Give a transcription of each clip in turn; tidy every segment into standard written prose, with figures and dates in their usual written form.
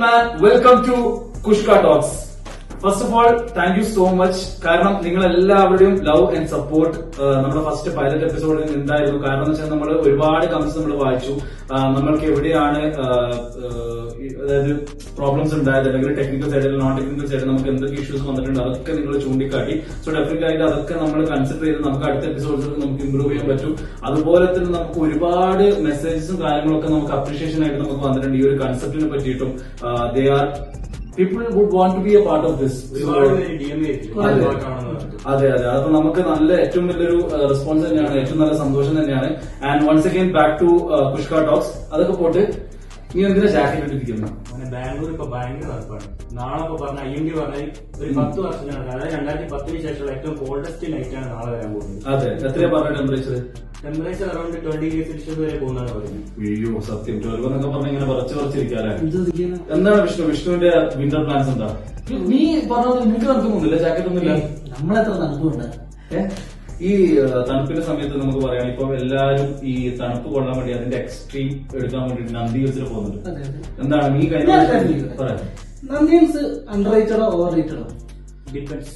gentlemen, welcome to Kushka Talks. First of all thank you so much. കാരണം നിങ്ങൾ എല്ലാവരുടെയും love and support നമ്മുടെ first pilot എപ്പിസോഡിൽ ഉണ്ടായിരുന്നു. കാരണം എന്ന് വെച്ചാൽ നമ്മൾ ഒരുപാട് കമന്റ്സ് നമ്മൾ വായിച്ചു. നമ്മൾക്ക് എവിടെയാണ് അതായത് പ്രോബ്ലംസ് ഉണ്ടായത്, അല്ലെങ്കിൽ ടെക്നിക്കൽ സൈഡിൽ നോൺ ടെക്നിക്കൽ സൈഡിൽ നമുക്ക് എന്തൊക്കെ ഇഷ്യൂസ് വന്നിട്ടുണ്ട് അതൊക്കെ നിങ്ങൾ ചൂണ്ടിക്കാട്ടി. സോ ഡെഫിനറ്റ് ആയിട്ട് അതൊക്കെ നമ്മൾ കൺസിഡർ ചെയ്ത് നമുക്ക് അടുത്ത എപ്പിസോഡ്സിൽ നമുക്ക് ഇംപ്രൂവ് ചെയ്യാൻ പറ്റും. അതുപോലെ തന്നെ നമുക്ക് ഒരുപാട് മെസ്സേജസും കാര്യങ്ങളൊക്കെ നമുക്ക് അപ്രീഷിയേഷൻ ആയിട്ട് നമുക്ക് വന്നിട്ടുണ്ട് ഈ ഒരു കൺസെപ്റ്റിനെ പറ്റിയിട്ടും. They are people would want to be a part of this. അതെ അതെ, അപ്പൊ നമുക്ക് നല്ല ഏറ്റവും വലിയൊരു റെസ്പോൺസ് തന്നെയാണ്, ഏറ്റവും നല്ല സന്തോഷം തന്നെയാണ്. And once again back to Kushka talks. അതൊക്കെ പോട്ട് നീ എന്തിനാ ജാക്കറ്റ് ഇട്ടിരിക്കുന്നു? ബാംഗ്ലൂർ ഇപ്പൊ ഭയങ്കര തണുപ്പാണ്. നാളെ ഇപ്പൊ പറഞ്ഞ IMD പറഞ്ഞ ഒരു 10 വർഷം, അതായത് 2010 ശേഷമുള്ള ഏറ്റവും കോൾഡസ്റ്റ് നൈറ്റ് ആണ് നാളെ വരാൻ പോകുന്നത്. അതെ, എത്രയാ പറഞ്ഞ ടെമ്പറേച്ചർ അറൌണ്ട് 20 ഡിഗ്രി സെൽഷ്യസ് വരെ പോകുന്നതാണ് പറയുന്നത്. അയ്യോ സത്യം, 12 എന്നൊക്കെ പറഞ്ഞ ഇങ്ങനെ പറിച്ചിരിക്കാല്ലേ. എന്താണ് വിഷ്ണുവിന്റെ വിന്റർ പ്ലാൻസ് എന്താ? നീ പറഞ്ഞത് നിനക്ക് നടക്കുന്നില്ല, ജാക്കറ്റ് ഒന്നുമില്ല. നമ്മളെത്ര തണുപ്പുണ്ട്. ഈ തണുപ്പിന്റെ സമയത്ത് നമുക്ക് പറയാം, ഇപ്പൊ എല്ലാരും ഈ തണുപ്പ് കൊള്ളാൻ വേണ്ടി അതിന്റെ എക്സ്ട്രീം എടുക്കാൻ വേണ്ടി നന്ദി ഹിൽസിൽ പോകുന്നുണ്ട്. എന്താണ് നീ പറയാം? നന്ദി ഹിൽസ് അണ്ടർ റേറ്റഡോ ഓവർ റേറ്റഡോ? ഡിപ്പെൻസ്.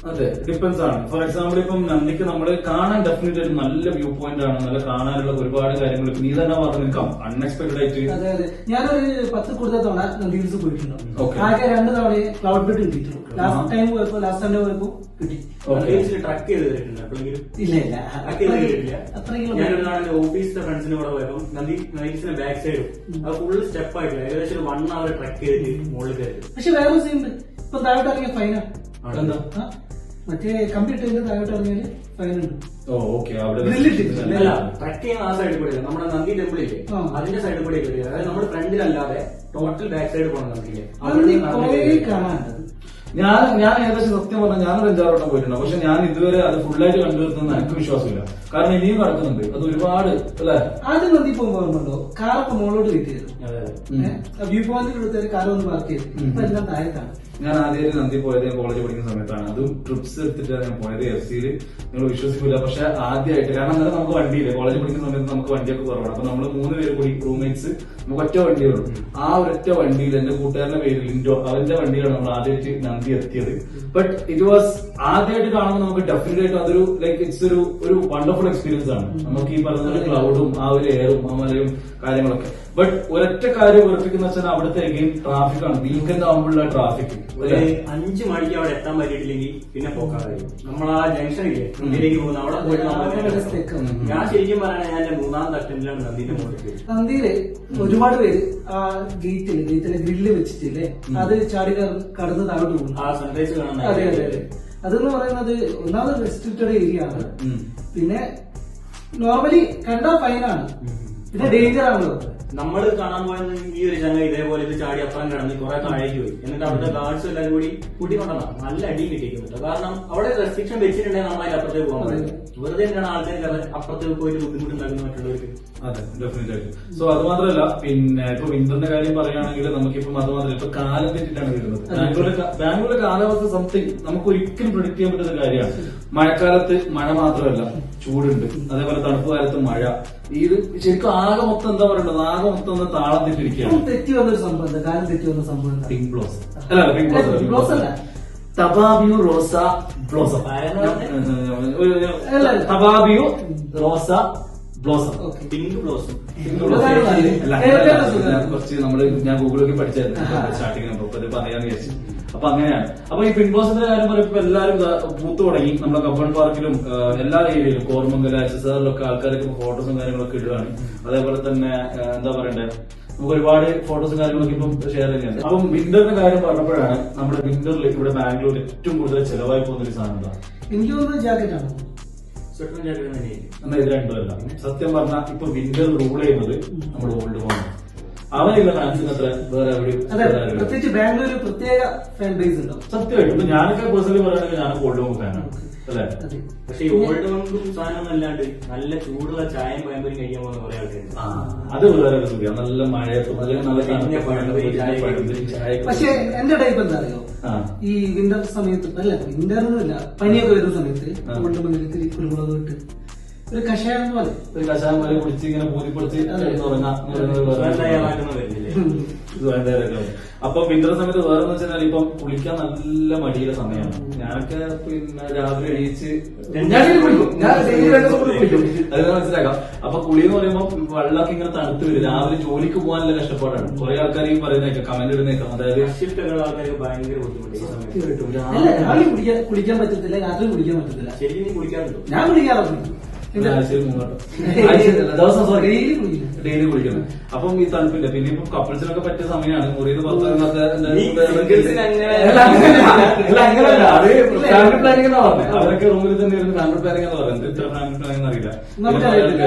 അതെ, ഡിപ്പെൻസ് ആണ്. ഫോർ എക്സാമ്പിൾ ഇപ്പം നന്ദിക്ക് നമ്മള് കാണാൻ ഡെഫിനറ്റ് ഒരു നല്ല വ്യൂ പോയിന്റ് ആണ്, നല്ല കാണാനുള്ള ഒരുപാട് കാര്യങ്ങൾ. നീ തന്നെ പറഞ്ഞു നിൽക്കാം അൺഎക്സ്പെക്ടഡ് ആയിട്ട്. അതെ അതെ, ഞാനൊരു 10 കൂടുതൽ തവണ നന്ദി ഹിൽസ് പോയിട്ടുണ്ട്. ആകെ 2 തവണ ക്ലൗഡ് ബെഡ് കിട്ടിയിട്ടുള്ളൂ. ലാസ്റ്റ് ടൈം പോയപ്പോ കിട്ടി. ട്രക്ക് ചെയ്ത് തരുന്നുണ്ട് എപ്പോഴെങ്കിലും? ഇല്ല ഇല്ല, ഞാനൊരു നാളെ ഓഫീസിലെ ഫ്രണ്ട്സിന്റെ കൂടെ പോയപ്പോ നന്ദിസിന്റെ ബാക്ക് സൈഡും അത് ഫുള്ള് സ്റ്റെപ്പ് ആയിട്ടില്ല, ഏകദേശം 1 hour ട്രക്ക് ചെയ്തിട്ട് മുകളിൽ കയറി. പക്ഷെ വേറെ സീനുണ്ട്, ഇപ്പൊ താഴോട്ട് ഇറങ്ങിയ ഫൈനാ. മറ്റേ കമ്പ്യൂട്ടറിന്റെ താഴോട്ട് ഇറങ്ങിയാല് ഫൈനുണ്ട്. ട്രക്ക് ചെയ്യുന്ന ആ സൈഡിൽ കൂടെ നമ്മുടെ നന്ദി ടെമ്പിൾ ഇല്ലേ, അതിന്റെ സൈഡിൽ കൂടെ കയറി. അതായത് നമ്മുടെ ഫ്രണ്ടിലല്ലാതെ ടോട്ടൽ ബാക്ക് സൈഡ് പോകണം നന്ദിയിലെ. കാണാനുണ്ട്. ഞാൻ ഏകദേശം സത്യം പറഞ്ഞാൽ ഞാനൊരു 5-6 വട്ടം പോയിട്ടുണ്ട്. പക്ഷെ ഞാൻ ഇതുവരെ അത് ഫുള്ളായിട്ട് കണ്ടുവരുത്തുന്ന എനിക്ക് വിശ്വാസമില്ല. കാരണം ഇനിയും നടക്കുന്നുണ്ട് അത് ഒരുപാട് അല്ലെ. ആദ്യം നന്ദി പോകുമ്പോണ്ടോ കാറൊക്കെ മുകളോട്ട് കിട്ടിയത്, വ്യൂ പോയിന്റിൽ എടുത്ത കാർ ഒന്ന് പാർക്ക് ചെയ്ത് ഇപ്പൊ എല്ലാം താഴത്താണ്. ഞാൻ ആദ്യമായിട്ട് നന്ദി പോയത് കോളേജ് പഠിക്കുന്ന സമയത്താണ്. അതും ട്രിപ്സ് എടുത്തിട്ടാണ് ഞാൻ പോയത്. FCയിൽ നിങ്ങൾ വിശ്വസിക്കില്ല, പക്ഷെ ആദ്യമായിട്ട്. കാരണം അന്നേരം നമുക്ക് വണ്ടിയില്ല, കോളേജ് പഠിക്കുന്ന സമയത്ത് നമുക്ക് വണ്ടിയൊക്കെ കുറവാണ്. അപ്പൊ നമ്മൾ 3 പേര് കൂടി റൂംമേറ്റ്സ്, നമുക്ക് ഒറ്റ വണ്ടിയുള്ളൂ. ആ ഒരൊറ്റ വണ്ടിയിൽ എന്റെ കൂട്ടുകാരന്റെ പേര് ലിൻഡോ, അവന്റെ വണ്ടിയിലാണ് നമ്മൾ ആദ്യമായിട്ട് നന്ദി എത്തിയത്. ബട്ട് ഇറ്റ് വാസ് ആദ്യമായിട്ട് കാണുമ്പോൾ നമുക്ക് ഡെഫിനറ്റ് ആയിട്ട് അതൊരു ലൈക്ക് ഇറ്റ്സ് ഒരു വണ്ടർഫുൾ എക്സ്പീരിയൻസ് ആണ്. നമുക്ക് ഈ പറഞ്ഞ ക്ലൗഡും ആ ഒരു എയറും ആ മലയും കാര്യങ്ങളൊക്കെ. ബട്ട് ഒരൊറ്റ കാര്യം ഉറപ്പിക്കുന്ന വെച്ചാൽ അവിടുത്തെ എഗെയിൻ ട്രാഫിക് ആണ്. വീക്കെൻഡ് ആകുമ്പോഴുള്ള ട്രാഫിക്. 5 മണിക്ക് അവിടെ എത്താൻ പറ്റിയിട്ടില്ലെങ്കിൽ പിന്നെ പോക്കാതെ നമ്മൾ ആ ജംഗ്ഷനില്ലേ ഇന്ത്യയിലേക്ക് പോകുന്ന അവിടെ പോയിട്ട് ഞാൻ ശരിക്കും പറയണ ഞാൻ എന്റെ 3ാമത്തെ അറ്റംപ്റ്റിലാണ് നന്ദിന്റെ മുകളിൽ. നന്ദിയില് ഒരുപാട് പേര് ആ ഗേറ്റിലെ ഗ്രില്ല് വെച്ചിട്ടില്ലേ, അത് ചാടി കടന്ന് താഴോട്ട് പോകും. ആ സൺറൈസ് കാണാൻ. അതെ അതെ അതെ, അതെന്ന് പറയുന്നത് ഒന്നാമത് റെസ്ട്രിക്റ്റഡ് ഏരിയ ആണ്. പിന്നെ നോർമലി കണ്ടാൽ ഫൈനാണ്, പിന്നെ ഡേഞ്ചർ ആണല്ലോ. നമ്മൾ കാണാൻ പോയത് ഈ ഒരു ചങ്ങ ഇതേപോലെ ഇത് ചാടി അപ്പുറം കിടന്ന് കുറെ താഴേക്ക് പോയി. എന്നിട്ട് അവിടുത്തെ ഗാർഡ്സ് എല്ലാവരും കൂടി കൂട്ടിക്കൊണ്ടാണ് നല്ല അടിയും കിട്ടിയിരിക്കും പറ്റും. കാരണം അവിടെ റെസ്ട്രിക്ഷൻ വെച്ചിട്ടുണ്ടെങ്കിൽ നമ്മളതിൽ അപ്പുറത്തേക്ക് പോകാൻ പറ്റില്ല. വെറുതെ എന്താണ് ആൾക്കാർ അപ്പുറത്തേക്ക് പോയിട്ട് ബുദ്ധിമുട്ടുണ്ടാക്കുന്ന മറ്റുള്ളവർക്ക്. അതെ, ഡെഫിനറ്റ് ആയിട്ട്. സോ അത് മാത്രമല്ല, പിന്നെ ഇപ്പൊ വിന്ററിന്റെ കാര്യം പറയുകയാണെങ്കിൽ നമുക്കിപ്പം അത് മാത്രമല്ല, ഇപ്പൊ കാലം തെറ്റിട്ടാണ് വരുന്നത്. ബാംഗ്ലൂരിലെ കാലാവസ്ഥ സംതിങ് നമുക്ക് ഒരിക്കലും പ്രൊഡിക്ട് ചെയ്യാൻ പറ്റുന്ന കാര്യമാണ്. മഴക്കാലത്ത് മഴ മാത്രമല്ല, ചൂടുണ്ട്. അതേപോലെ തണുപ്പ് കാലത്ത് മഴ. ഇത് ശരിക്കും ആകെ മൊത്തം എന്താ പറയണ്ടത്, ആകെ മൊത്തം ഒന്ന് താളം തെറ്റിരിക്കുകയാണ്. തെറ്റി വന്നൊരു സംഭവം, കാലം തെറ്റി വന്ന സംഭവം പിങ്ക് ബ്ലോസം അല്ല, പിങ്ക് ബ്ലോസം അല്ല, ടബാബിയോ റോസ ബ്ലോസം. ടബാബിയോ റോസ ബ്ലോസം, പിങ്ക് ബ്ലോസം. കുറച്ച് നമ്മള് ഞാൻ ഗൂഗിളൊക്കെ പഠിച്ചായിരുന്നു സ്റ്റാർട്ടിങ്, അപ്പൊ അത് പറയാന്ന് വിചാരിച്ചു. അപ്പൊ അങ്ങനെയാണ്. അപ്പൊ ഈ പിങ്ക് ബ്ലോസത്തിന്റെ കാര്യം പറയുമ്പോൾ എല്ലാവരും പൂത്തു തുടങ്ങി. നമ്മുടെ കബ്ബൺ പാർക്കിലും എല്ലാ ഏരിയയിലും കോർമംഗല SSRലൊക്കെ ആൾക്കാർക്ക് ഫോട്ടോസും കാര്യങ്ങളൊക്കെ ഇടുകയാണ്. അതേപോലെ തന്നെ എന്താ പറയണ്ടേ, നമുക്ക് ഒരുപാട് ഫോട്ടോസും കാര്യങ്ങളൊക്കെ ഇപ്പം ഷെയർ ചെയ്യുന്നുണ്ട്. അപ്പം വിന്ററിന്റെ കാര്യം പറഞ്ഞപ്പോഴാണ് നമ്മുടെ വിന്ററിൽ ഇവിടെ ബാംഗ്ലൂർ ഏറ്റവും കൂടുതൽ ചെലവായി പോകുന്ന ഒരു സാധനം എന്താ? എനിക്ക് തോന്നുന്നത് ജാക്കറ്റാണ്. എന്നാ ഇത് രണ്ടുമല്ല. സത്യം പറഞ്ഞാൽ ഇപ്പൊ വിന്റർ റൂൾ ചെയ്യുന്നത് നമ്മുടെ ഓൾഡ് ഫോൺ. അവനില്ല ഫാൻസിന് അത്ര വേറെ എവിടെയും. പ്രത്യേകിച്ച് ബാംഗ്ലൂർ പ്രത്യേക ഫാൻ ബേസ് ഉണ്ടോ? സത്യമായിട്ടും. ഇപ്പൊ ഞാനൊക്കെ പേഴ്സണലി പറയുകയാണെങ്കിൽ ഞാൻ ഓൾഡ് ഫോൺ ഫാനാണ് അല്ലെ. പക്ഷെ ഈ ഓൾഡ് ഫോണും സാധനം അല്ലാണ്ട് നല്ല ചൂടുള്ള ചായയും പഴംപൊരി കഴിക്കാൻ പോകുന്ന കുറെ ആൾക്കാരുണ്ട്. അത് വളരെ സുഖം, നല്ല മഴയത്തും അല്ലെങ്കിൽ നല്ല ചായ. പക്ഷെ എന്റെ ടൈപ്പ് എന്താ അറിയോ, ഈ വിന്റർ സമയത്ത് അല്ല, വിന്ററിനില്ല, പനിയൊക്കെ വരുന്ന സമയത്ത് കൊണ്ട് മുന്നിൽ കുരുമുളക് ഇട്ട് ഒരു കഷായം പോലെ ഒരു കഷായം പോലെ കുടിച്ച് ഇങ്ങനെ പൂരിപ്പൊടിച്ച് ഉറങ്ങാം. അപ്പൊ വിന്റർ സമയത്ത് വേറെ വെച്ചാൽ ഇപ്പം കുളിക്കാൻ നല്ല മടിയുടെ സമയമാണ്. ഞാനൊക്കെ പിന്നെ രാവിലെ എണീച്ച് അതെല്ലാം മനസ്സിലാക്കാം. അപ്പൊ കുളി എന്ന് പറയുമ്പോൾ വെള്ളമൊക്കെ ഇങ്ങനെ തണുത്ത് വരും. രാവിലെ ജോലിക്ക് പോകാനുള്ള കഷ്ടപ്പാടാണ്. കുറെ ആൾക്കാർ ഈ പറയുന്നേക്കാം, കമന്റ് ഇടുന്നേക്കാം. അതായത് ഭയങ്കര ബുദ്ധിമുട്ട്. കുളിക്കാൻ പറ്റത്തില്ല, രാത്രി കുളിക്കാൻ പറ്റത്തില്ല. ശരിക്കും കുളിക്കാറുണ്ടോ? ഞാൻ കുളിക്കാറുണ്ട്. ഡെയിലി കുളിക്കുന്നത്. അപ്പം ഈ തണുപ്പില്ല. പിന്നെ ഇപ്പൊ കപ്പിൾസിനൊക്കെ പറ്റിയ സമയമാണ്. മുറിയിൽ പുറത്തിറങ്ങാത്ത അങ്ങനെയല്ല, അത് ഫാമിലി പ്ലാനിംഗ് എന്നാ പറഞ്ഞത്. അവരൊക്കെ റൂമിൽ തന്നെ ഇരുന്ന് ഫാമിലി പ്ലാനിംഗ് എന്ന് പറയുന്നത്. ഇത്ര ഫാമിലി പ്ലാനിംഗ് അറിയില്ല.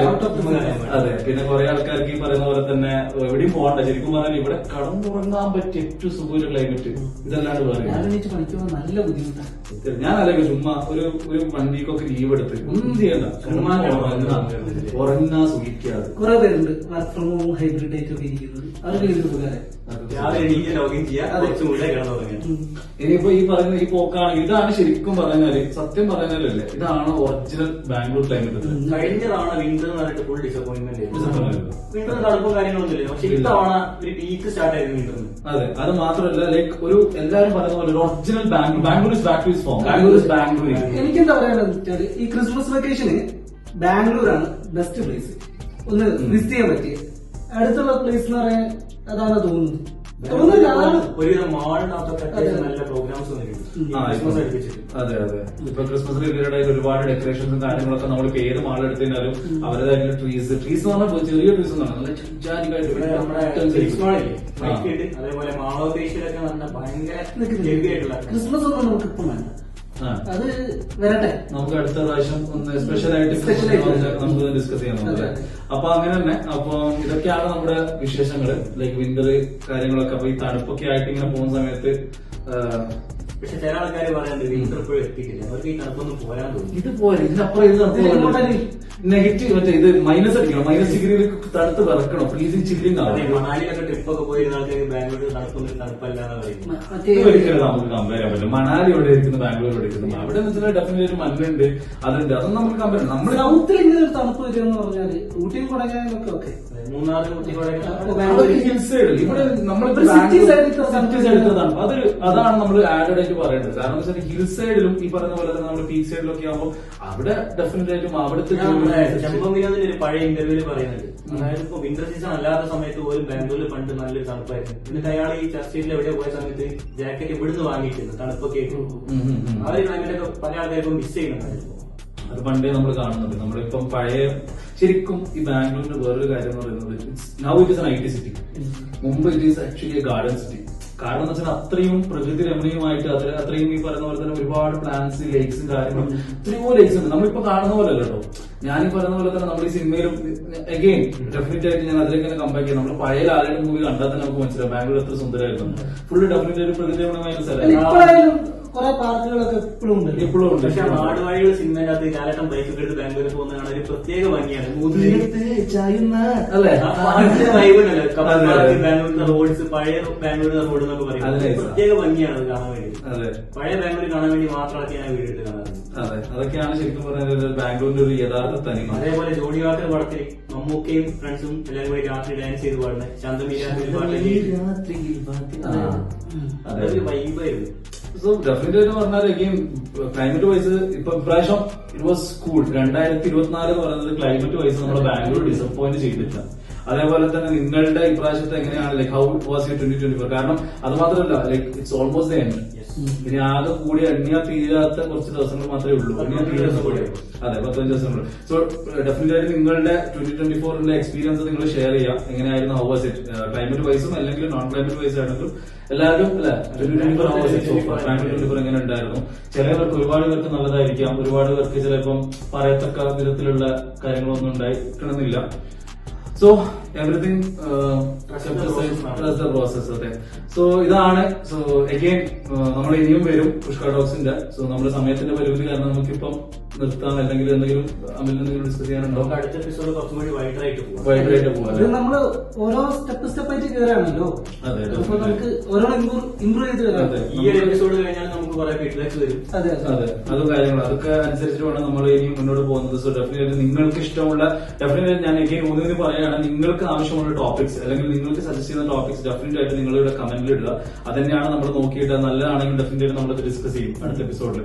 അതെ, പിന്നെ കുറെ ആൾക്കാർക്ക് ഈ പറയുന്ന പോലെ തന്നെ എവിടെയും പോകണ്ട. ശരിക്കും പറഞ്ഞാൽ ഇവിടെ കടന്നുറങ്ങാൻ പറ്റിയ ഏറ്റവും സുഖമായ ക്ലൈമറ്റ് ഇതല്ലാണ്ട് പറയുന്നത്. നല്ല ബുദ്ധിമുട്ടാണ്. ഞാൻ അല്ലെങ്കിൽ ചുമ്മാ ഒരു 1 വീക്കൊക്കെ ലീവ് എടുത്ത് ഒന്നും ചെയ്യണ്ട, ഉറങ്ങാ സുഖിക്കാതെ. കുറെ പേരുണ്ട് വർക്ക് ഫ്രം ഹോം ഹൈബ്രിഡ് ആയിട്ടൊക്കെ ഇരിക്കുന്നത്. അവർക്ക് വലിയ ഉപകാരം. ഇനിയിപ്പോ ഈ പറയുന്ന ഈ പോക്കാണെങ്കിൽ ഇതാണ് ശരിക്കും പറഞ്ഞാല്, സത്യം പറഞ്ഞാലല്ലേ, ഇതാണ് ഒറിജിനൽ ബാംഗ്ലൂർ ക്ലൈമറ്റ്. കഴിഞ്ഞ തവണ വിന്റർ എന്ന് പറഞ്ഞിട്ട് ഫുൾ ഡിസപ്പോയിന്റ്മെന്റ്. വിന്റർ തണുപ്പും കാര്യങ്ങളൊന്നുമില്ല. പക്ഷെ ഇത്തവണ ഒരു പീക്ക് സ്റ്റാർട്ട് ആയിരുന്നു വിന്ററിന്. അതെ, അത് മാത്രമല്ല ലൈക്ക് ഒരു എല്ലാരും പറയുന്ന പോലെ ഒരു original Bangalore is back two is form. Bangalore is Bangalore. എനിക്കെന്താ പറയാനുള്ളത് വെച്ചാൽ ഈ ക്രിസ്മസ് വെക്കേഷന് ബാംഗ്ലൂരാണ് ബെസ്റ്റ് പ്ലേസ്. ഒന്ന് വിസിറ്റ് ചെയ്യാൻ പറ്റിയ അടുത്തുള്ള പ്ലേസ് എന്ന് പറയാൻ അതാണ് തോന്നുന്നത്. ഒരുവിധം മാളിനകത്തൊക്കെ നല്ല പ്രോഗ്രാംസ് അതെ അതെ. ഇപ്പൊ ക്രിസ്മസ് റിലേറ്റഡ് ആയിട്ട് ഒരുപാട് ഡെക്കറേഷൻസും കാര്യങ്ങളൊക്കെ നമ്മൾ ഏത് മാൾ എടുത്താലും അവരുടേതായിട്ടുള്ള ട്രീസ് എന്ന് പറഞ്ഞാൽ ചെറിയ ട്രീസ് ഒന്നും നല്ല അതേപോലെ മാളോപേഷ്യയിലൊക്കെ നല്ല ഭയങ്കര ആയിട്ടുള്ള ക്രിസ്മസ് ഒന്നും നമുക്ക് ഇപ്പം വേണ്ട. അത് വരട്ടെ, നമുക്ക് അടുത്ത പ്രാവശ്യം ഒന്ന് സ്പെഷ്യൽ ആയിട്ട് നമുക്ക് ഡിസ്കസ് ചെയ്യാൻ നോക്കാം. അപ്പൊ അങ്ങനെ തന്നെ. അപ്പൊ ഇതൊക്കെയാണ് നമ്മുടെ വിശേഷങ്ങള്. ലൈക്ക് വിന്റർ കാര്യങ്ങളൊക്കെ. അപ്പൊ ഈ തണുപ്പൊക്കെ ആയിട്ട് ഇങ്ങനെ പോകുന്ന സമയത്ത് പക്ഷെ ചില ആൾക്കാർ പറയാറുണ്ട് വിന്റർ ഇപ്പോഴും എത്തിയിട്ടില്ല, അവർക്ക് ഈ തണുപ്പൊന്നും പോരാൻ തോന്നുന്നു. ഇതുപോലെ ഇതിനപ്പുറം നെഗറ്റീവ് മറ്റേ ഇത് മൈനസ് അടിക്കണം. മൈനസ് ഡിഗ്രിയിൽ തണുത്ത് വിറക്കണം. ഫ്രീസിങ് ചില്ലിങ് ആവും. മണാലിയിലൊക്കെ ട്രിപ്പൊക്കെ പോയിരുന്ന ആൾക്കാർക്ക് ബാംഗ്ലൂരിൽ തണുപ്പൊന്നും തണുപ്പല്ലാന്ന് പറയുന്നത് ഒരിക്കലും നമുക്ക് കമ്പയർ ചെയ്യാൻ പറ്റില്ല. മണാലി എവിടെ ഇരിക്കുന്നു, ബാംഗ്ലൂർ എവിടെ ഇരിക്കുന്നു. അവിടെ വെച്ചാൽ ഡെഫിനറ്റ് ഒരു മഞ്ഞുണ്ട്, അതുണ്ട്. അതൊന്നും നമുക്ക് കമ്പയർ ചെയ്യാം. നമ്മൾ സൗത്തിൽ ഇങ്ങനെ ഒരു തണുപ്പ് വരിക എന്ന് പറഞ്ഞാല് ഊട്ടിയും കൊടൈക്കനാലൊക്കെ okay. Munnar Ooty hill side ഇവിടെ നമ്മളിപ്പോ സിറ്റി സൈഡിലാണ്. അതാണ് നമ്മൾ ആഡഡ് ആയിട്ട് പറയേണ്ടത്. കാരണം വെച്ചാൽ ഹിൽ സൈഡിലും ഈ പറയുന്ന പോലെ തന്നെ നമ്മൾ പീക്ക് സൈഡിലൊക്കെ ആകുമ്പോൾ അവിടെ ഡെഫിനറ്റ് ആയിട്ടും അവിടുത്തെ ചെമ്പം വിനോദിന്റെ ഒരു പഴയ ഇന്റർവ്യൂല് പറയുന്നുണ്ട്. അതായത് ഇപ്പൊ വിന്റർ സീസൺ അല്ലാത്ത സമയത്ത് പോലും ബാംഗ്ലൂരിൽ പണ്ട് നല്ലൊരു തണുപ്പായിരുന്നു. എന്നിട്ട് അയാൾ ഈ ചർച്ചയിൽ എവിടെ പോയ സമയത്ത് ജാക്കറ്റ് ഇവിടുന്ന് വാങ്ങിയിട്ടുണ്ട് തണുപ്പൊക്കെ ആയിട്ട്. ആ ഒരു ക്ലൈമറ്റ് ഒക്കെ പല ആൾക്കാർക്കും മിസ് ചെയ്യുന്നുണ്ടായിരുന്നു. അത് പണ്ടേ നമ്മൾ കാണുന്നുണ്ട്. നമ്മളിപ്പം പഴയ ശരിക്കും ഈ ബാംഗ്ലൂരിന്റെ വേറൊരു കാര്യം എന്ന് പറയുന്നത് now it is an IT city. മുമ്പ് it is actually a garden city. കാരണം എന്ന് വെച്ചാൽ അത്രയും പ്രകൃതി രമണീയമായിട്ട് അത്രയും ഈ പറയുന്ന പോലെ തന്നെ ഒരുപാട് പ്ലാന്റ്സ്, ലേക്സും കാര്യങ്ങളും എത്രയോ ലേക്സ് ഉണ്ട്. നമ്മളിപ്പോ കാണുന്ന പോലെ കേട്ടോ. ഞാനീ പറയുന്ന പോലെ തന്നെ നമ്മൾ ഈ സിനിമയിലും അഗെയിൻ ഡെഫിനറ്റ് ആയിട്ട് ഞാൻ അതിലേക്ക് തന്നെ കമ്പയർ ചെയ്യാം. നമ്മൾ പഴയ ലാലയുടെ മൂവി കണ്ടാൽ തന്നെ നമുക്ക് മനസ്സിലാവും ബാംഗ്ലൂർ എത്ര സുന്ദരമായിരുന്നു. ഫുള്ള് ഡെഫിനറ്റ് ഒരു പ്രകൃതി രമണീയമായ സ്ഥലം. കുറെ പാർക്കുകളൊക്കെ ഇപ്പോഴും ഉണ്ട്. പക്ഷെ നാടുവാഴികൾ സിനിമയിനകത്ത് ലാലേട്ടൻ ബൈക്കൊക്കെ എടുത്ത് ബാംഗ്ലൂരിൽ പോകുന്ന കാണാൻ ഒരു പ്രത്യേക ഭംഗിയാണ്. വൈബുണ്ടല്ലോ ബാംഗ്ലൂരിന്റെ റോഡ്സ്, പഴയ ബാംഗ്ലൂരിന്റെ റോഡ് എന്നൊക്കെ പറയും. പ്രത്യേക ഭംഗിയാണ് അത് കാണാൻ വേണ്ടി. പഴയ ബാംഗ്ലൂർ കാണാൻ വേണ്ടി മാത്രമൊക്കെ ഞാൻ വീട് എടുത്ത് കാണാറുണ്ട്. അതെ, അതൊക്കെയാണ് ശരിക്കും പറയുന്നത് ബാംഗ്ലൂരിന്റെ ഒരു യഥാർത്ഥ തനിമ. അതേപോലെ ജോണി വാക്കർ പടത്തിൽ മമ്മൂക്കയും ഫ്രണ്ട്സും എല്ലാവരും കൂടി രാത്രി ഡാൻസ് ചെയ്ത് പാടുന്നത് ശാന്തമീരാത്രി അതൊരു വൈബായിരുന്നു. സോ ഡെഫിനറ്റ് ആയിട്ട് പറഞ്ഞാൽ അഗെയിൻ ക്ലൈമറ്റ് വൈസ് ഇപ്പൊ ഇപ്രാവശ്യം ഇറ്റ് വാസ് കൂൾ. 2024 എന്ന് പറയുന്നത് ക്ലൈമറ്റ് വൈസ് നമ്മുടെ ബാംഗ്ലൂർ ഡിസപ്പോയിന്റ് ചെയ്തിട്ടില്ല. അതേപോലെ തന്നെ നിങ്ങളുടെ ഇപ്രാവശ്യത്തെ എങ്ങനെയാണ് ലൈക്ക് ഹൗ വാസ് യു 2024? കാരണം അത് മാത്രമല്ല like it's almost the end. ഇനി ആകെ കൂടി എണ്ണിയാ തീരാത്ത കുറച്ച് ദിവസങ്ങൾ മാത്രമേ ഉള്ളൂ. എണ്ണിയാ തീരാത്ത കൂടെ അതെ 15 ദിവസങ്ങൾ. സോ ഡെഫിനറ്റ് ആയിട്ട് നിങ്ങളുടെ 2024ന്റെ എക്സ്പീരിയൻസ് നിങ്ങൾ ഷെയർ ചെയ്യാം. എങ്ങനെയായിരുന്നു, ഹൗ വാസ് ഇറ്റ് ക്ലൈമറ്റ് വൈസും അല്ലെങ്കിൽ നോൺ ക്ലൈമറ്റ് വൈസ് ആണെങ്കിലും എല്ലാവരും അല്ലെ 2024 എങ്ങനെ ഉണ്ടായിരുന്നു? ചില പേർക്ക് ഒരുപാട് പേർക്ക് നല്ലതായിരിക്കാം, ഒരുപാട് പേർക്ക് ചിലപ്പം പറയത്തക്ക വിധത്തിലുള്ള കാര്യങ്ങളൊന്നും ഉണ്ടായിരിക്കണമെന്നില്ല. So everything process. അതെ, സോ ഇതാണ്. സോ അഗെയിൻ നമ്മൾ ഇനിയും വരും പുഷ്ക ടോക്സിന്റെ. സോ നമ്മുടെ സമയത്തിന്റെ പരിമിതി കാരണം നമുക്കിപ്പം നിർത്താം. അല്ലെങ്കിൽ എന്തെങ്കിലും എന്തെങ്കിലും ഡിസ്കസ് ചെയ്യാനുണ്ടോ? അടുത്ത എപ്പിസോഡ് കുറച്ചും കൂടി വൈഡായിട്ട് പോകാം. നമ്മള് ഓരോ സ്റ്റെപ്പ് ആയിട്ട് കയറാണല്ലോ. അതെ, അപ്പൊ നമുക്ക് ഓരോ ഇമ്പ്രൂവ് ചെയ്ത് വരാം. ഈ ഒരു എപ്പിസോഡ് കഴിഞ്ഞാൽ നമുക്ക് നമുക്ക് കുറെ ഫീഡ്ബാക്സ് വരും. അതെ അതെ, അതും കാര്യങ്ങളും അതൊക്കെ അനുസരിച്ചിട്ട് വേണം നമ്മൾ ഇനി മുന്നോട്ട് പോകുന്നത്. സോ ഡെഫിനറ്റ്ലി നിങ്ങൾക്ക് ഇഷ്ടമുള്ള ഡെഫിനറ്റ്ലി ഞാൻ എഗെയിൻ ഊന്നി പറയുകയാണ്, നിങ്ങൾക്ക് ആവശ്യമുള്ള ടോപ്പിക്സ് അല്ലെങ്കിൽ നിങ്ങൾക്ക് സജസ്റ്റ് ചെയ്യുന്ന ടോപ്പിക്സ് ഡെഫിനറ്റ് ആയിട്ട് നിങ്ങളിവിടെ കമന്റിൽ ഇടുക. അത് തന്നെയാണ് നമ്മൾ നോക്കിയിട്ട് നല്ലതാണെങ്കിൽ ഡെഫിനറ്റ്ലി നമ്മളത് ഡിസ്കസ് ചെയ്യും അടുത്ത എപ്പിസോഡിൽ.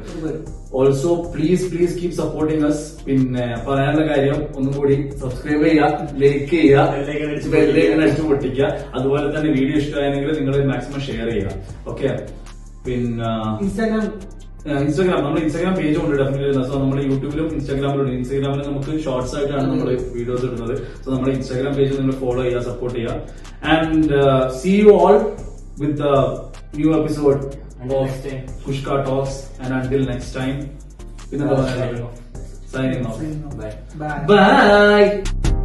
Also please keep supporting us. പിന്നെ പറയാനുള്ള കാര്യം ഒന്നും കൂടി സബ്സ്ക്രൈബ് ചെയ്യുക, ലൈക്ക് ചെയ്യുക, ബെല്ലൈക്കൺ അടിച്ചു പൊട്ടിക്കുക. അതുപോലെ തന്നെ വീഡിയോ ഇഷ്ടമായെങ്കിൽ നിങ്ങൾ മാക്സിമം ഷെയർ ചെയ്യുക. ഓക്കെ, പിന്നെ ഇൻസ്റ്റാഗ്രാം നമ്മൾ ഇൻസ്റ്റാഗ്രാം പേജ് ഉണ്ട് ഡെഫിനറ്റ്ലി. സോ നമ്മൾ യൂട്യൂബിലും ഇൻസ്റ്റാഗ്രാമിലും ഉണ്ട്. ഇൻസ്റ്റാഗ്രാമിൽ നമുക്ക് ഷോർട്സ് ആയിട്ടാണ് നമ്മൾ വീഡിയോസ് ഇടുന്നത്. സോ നമ്മുടെ ഇൻസ്റ്റാഗ്രാം പേജ് നിങ്ങൾ ഫോളോ ചെയ്യുക, സപ്പോർട്ട് ചെയ്യുക. And see you all with the new episode of Kushka talks. And until next time, പിന്നെ സൈനിങ് ഓഫ്. Bye. Bye.